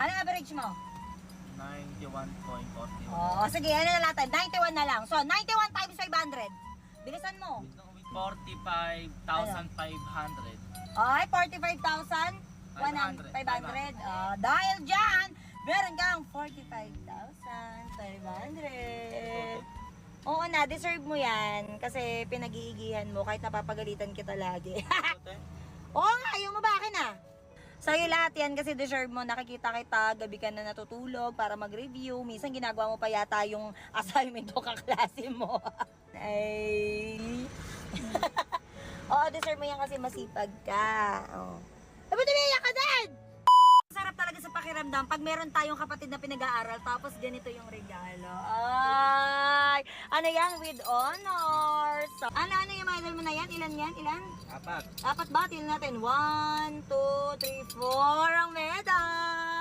Ano average mo? 91.40. Oo, sige, ano na natin? 91 na lang. So, 91 times 500. Bilisan mo. 45,500. Ay, 45,500. Dahil dyan, meron kang 45,500. Oo na, deserve mo yan. Kasi pinag-iigihan mo kahit napapagalitan kita lagi. Oo nga, ayaw mo ba akin ah? Sa'yo lahat yan kasi deserve mo. Nakikita kita, gabi ka na natutulog para mag-review. Minsan ginagawa mo pa yata yung assignment o kaklase mo. Ay. Oo, deserve mo yan kasi masipag ka. Oo. Dapat umiiyak ka din! Sarap talaga sa pakiramdam pag meron tayong kapatid na pinag-aaral tapos ganito yung regalo. Ay! Ano yan? With honors. So, ano yung medal mo na yan? Ilan yan? Apat. Apat ba? Tingnan natin. 1, 2, 3, 4 ang medal!